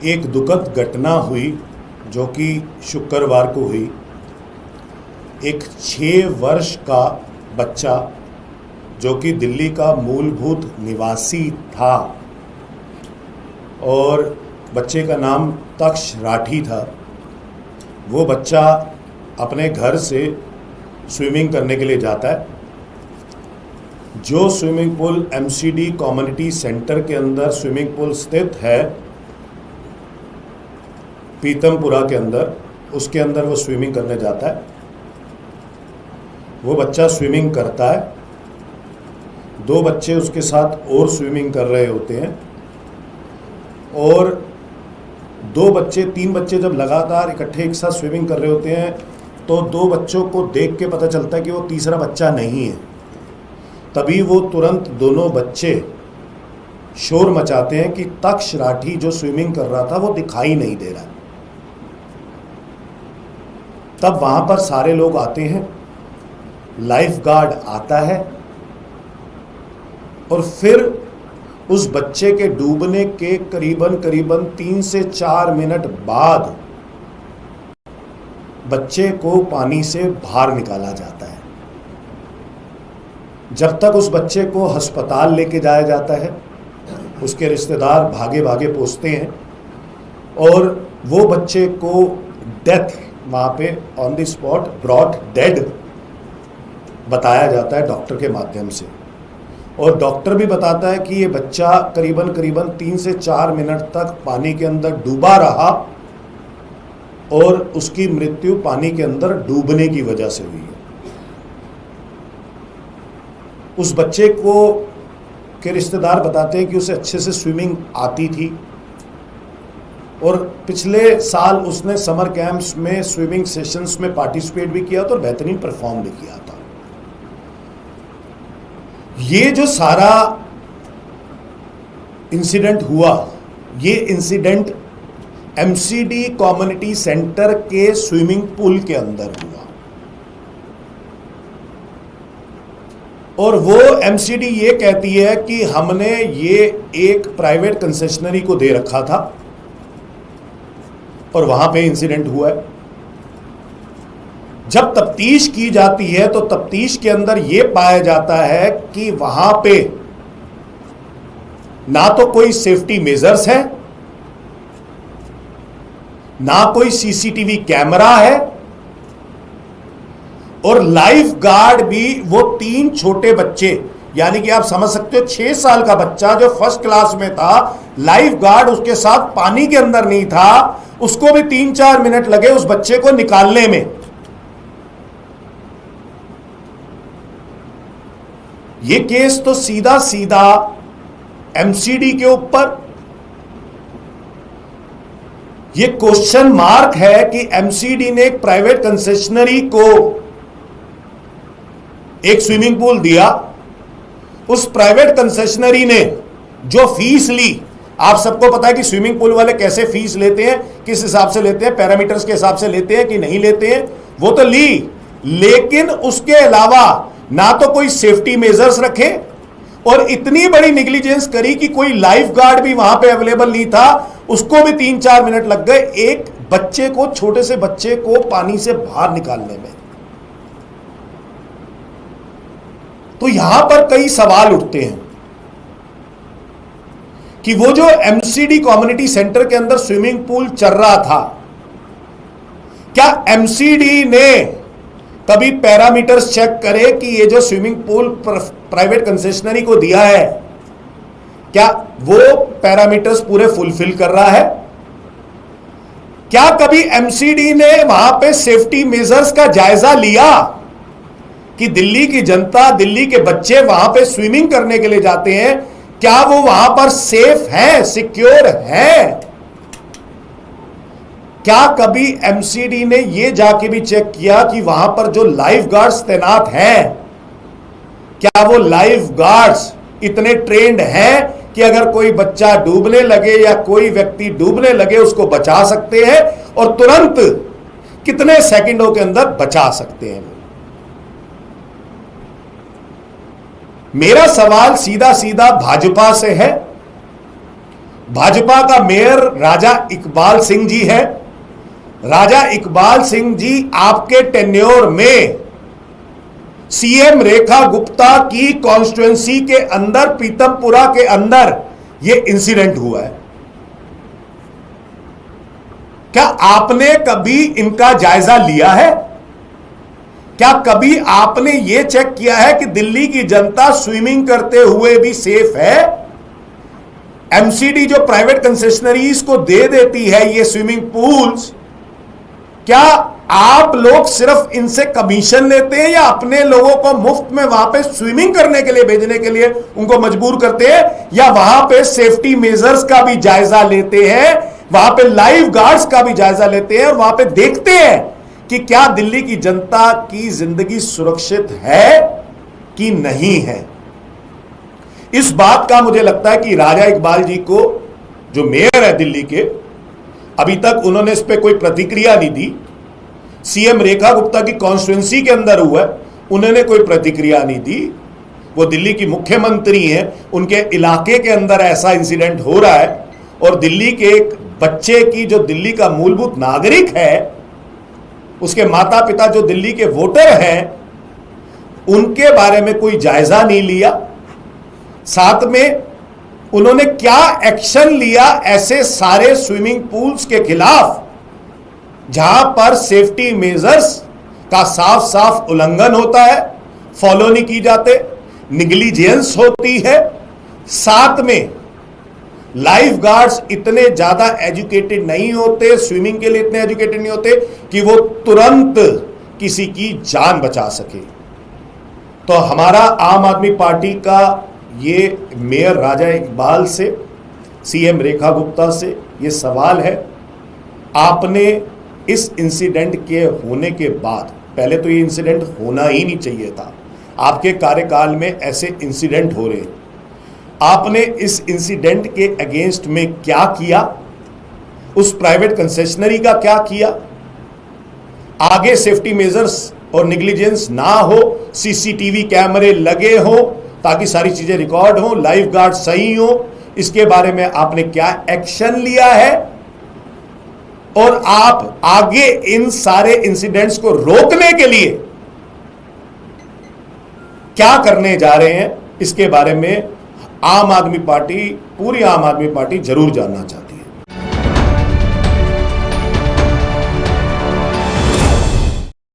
एक दुखद घटना हुई जो कि शुक्रवार को हुई। एक 6 वर्ष का बच्चा जो कि दिल्ली का मूलभूत निवासी था और बच्चे का नाम तक्ष राठी था, वो बच्चा अपने घर से स्विमिंग करने के लिए जाता है। जो swimming pool MCD community centre के अंदर स्विमिंग पूल स्थित है पीतमपुरा के अंदर, उसके अंदर वो स्विमिंग करने जाता है। वो बच्चा स्विमिंग करता है, 2 बच्चे उसके साथ और स्विमिंग कर रहे होते हैं और 3 बच्चे जब लगातार इकट्ठे एक साथ स्विमिंग कर रहे होते हैं तो 2 बच्चों को देख के पता चलता है कि वो तीसरा बच्चा नहीं है। तभी वो तुरंत दोनों बच्चे शोर मचाते हैं कि तक्ष राठी जो स्विमिंग कर रहा था वो दिखाई नहीं दे रहा। तब वहां पर सारे लोग आते हैं, लाइफ गार्ड आता है और फिर उस बच्चे के डूबने के करीबन 3 से 4 मिनट बाद बच्चे को पानी से बाहर निकाला जाता है। जब तक उस बच्चे को अस्पताल लेके जाया जाता है, उसके रिश्तेदार भागे भागे पहुंचते हैं और वो बच्चे को डेथ वहाँ पे on the spot brought dead बताया जाता है डॉक्टर के माध्यम से। और डॉक्टर भी बताता है कि ये बच्चा करीबन 3 से 4 मिनट तक पानी के अंदर डूबा रहा और उसकी मृत्यु पानी के अंदर डूबने की वजह से हुई है। उस बच्चे को के रिश्तेदार बताते हैं कि उसे अच्छे से स्विमिंग आती थी और पिछले साल उसने समर कैंप्स में स्विमिंग सेशंस में पार्टिसिपेट भी किया था और बेहतरीन परफॉर्म भी किया था। ये जो सारा इंसिडेंट हुआ, ये इंसिडेंट एमसीडी कम्युनिटी सेंटर के स्विमिंग पूल के अंदर हुआ और वो एमसीडी ये कहती है कि हमने ये एक प्राइवेट कंसेशनरी को दे रखा था और वहां पे इंसिडेंट हुआ है। जब तफ्तीश की जाती है तो तफ्तीश के अंदर यह पाया जाता है कि वहां पे ना तो कोई सेफ्टी मेजर्स है, ना कोई सीसीटीवी कैमरा है और लाइफ गार्ड भी वो 3 छोटे बच्चे, यानी कि आप समझ सकते हो 6 साल का बच्चा जो फर्स्ट क्लास में था, लाइफ गार्ड उसके साथ पानी के अंदर नहीं था, उसको भी 3-4 मिनट लगे उस बच्चे को निकालने में। ये केस तो सीधा सीधा एमसीडी के ऊपर, ये क्वेश्चन मार्क है कि एमसीडी ने एक प्राइवेट कंसेशनरी को एक स्विमिंग पूल दिया, उस प्राइवेट कंसेशनरी ने जो फीस ली, आप सबको पता है कि स्विमिंग पूल वाले कैसे फीस लेते हैं, किस हिसाब से लेते हैं, पैरामीटर्स के हिसाब से लेते हैं कि नहीं लेते हैं, वो तो ली, लेकिन उसके अलावा ना तो कोई सेफ्टी मेजर्स रखे और इतनी बड़ी निग्लिजेंस करी कि कोई लाइफ गार्ड भी वहां पे अवेलेबल नहीं था, उसको भी 3-4 मिनट लग गए एक बच्चे को, छोटे से बच्चे को पानी से बाहर निकालने में। तो यहां पर कई सवाल उठते हैं कि वो जो एमसीडी कम्युनिटी सेंटर के अंदर स्विमिंग पूल चल रहा था, क्या एमसीडी ने कभी पैरामीटर्स चेक करे कि ये जो स्विमिंग पूल प्राइवेट कंसेशनरी को दिया है, क्या वो पैरामीटर्स पूरे फुलफिल कर रहा है? क्या कभी एमसीडी ने वहां पे सेफ्टी मेजर्स का जायजा लिया कि दिल्ली की जनता, दिल्ली के बच्चे वहां पे स्विमिंग करने के लिए जाते हैं, क्या वो वहां पर सेफ हैं, सिक्योर हैं? क्या कभी एमसीडी ने यह जाके भी चेक किया कि वहां पर जो लाइफ गार्ड्स तैनात हैं, क्या वो लाइफ गार्ड्स इतने ट्रेंड हैं कि अगर कोई बच्चा डूबने लगे या कोई व्यक्ति डूबने लगे उसको बचा सकते हैं और तुरंत कितने सेकंडों के अंदर बचा सकते हैं? मेरा सवाल सीधा सीधा भाजपा से है भाजपा का मेयर राजा इकबाल सिंह जी है। राजा इकबाल सिंह जी, आपके टेन्योर में सीएम रेखा गुप्ता की कॉन्स्टिट्युएंसी के अंदर, पीतमपुरा के अंदर यह इंसिडेंट हुआ है। क्या आपने कभी इनका जायजा लिया है? क्या कभी आपने यह चेक किया है कि दिल्ली की जनता स्विमिंग करते हुए भी सेफ है? एमसीडी जो प्राइवेट कंसेशनरीज को दे देती है ये स्विमिंग पूल्स, क्या आप लोग सिर्फ इनसे कमीशन लेते हैं या अपने लोगों को मुफ्त में वहां पे स्विमिंग करने के लिए भेजने के लिए उनको मजबूर करते हैं, या वहां पे सेफ्टी मेजर्स का भी जायजा लेते हैं, वहां पे लाइफ गार्ड्स का भी जायजा लेते हैं और वहां पे देखते हैं कि क्या दिल्ली की जनता की जिंदगी सुरक्षित है कि नहीं है? इस बात का मुझे लगता है कि राजा इकबाल जी को, जो मेयर है दिल्ली के, अभी तक उन्होंने इस पर कोई प्रतिक्रिया नहीं दी। सीएम रेखा गुप्ता की कॉन्स्टिट्युएंसी के अंदर हुआ, उन्होंने कोई प्रतिक्रिया नहीं दी। वो दिल्ली की मुख्यमंत्री हैं, उनके इलाके के अंदर ऐसा इंसिडेंट हो रहा है और दिल्ली के एक बच्चे की, जो दिल्ली का मूलभूत नागरिक है, उसके माता पिता जो दिल्ली के वोटर हैं, उनके बारे में कोई जायजा नहीं लिया। साथ में उन्होंने क्या एक्शन लिया ऐसे सारे स्विमिंग पूल्स के खिलाफ जहां पर सेफ्टी मेजर्स का साफ साफ उल्लंघन होता है, फॉलो नहीं की जाते, निग्लिजेंस होती है। साथ में लाइफ गार्ड्स इतने ज्यादा एजुकेटेड नहीं होते, स्विमिंग के लिए इतने एजुकेटेड नहीं होते कि वो तुरंत किसी की जान बचा सके। तो हमारा आम आदमी पार्टी का ये मेयर राजा इकबाल से, सीएम रेखा गुप्ता से ये सवाल है, आपने इस इंसिडेंट के होने के बाद, पहले तो ये इंसिडेंट होना ही नहीं चाहिए था, आपके कार्यकाल में ऐसे इंसिडेंट हो रहे हैं, आपने इस इंसिडेंट के अगेंस्ट में क्या किया? उस प्राइवेट कंसेशनरी का क्या किया? आगे सेफ्टी मेजर्स और निग्लिजेंस ना हो, सीसीटीवी कैमरे लगे हो ताकि सारी चीजें रिकॉर्ड हो, लाइफ गार्ड सही हो, इसके बारे में आपने क्या एक्शन लिया है? और आप आगे इन सारे इंसिडेंट्स को रोकने के लिए क्या करने जा रहे हैं, इसके बारे में आम आदमी पार्टी, पूरी आम आदमी पार्टी जरूर जानना चाहती है।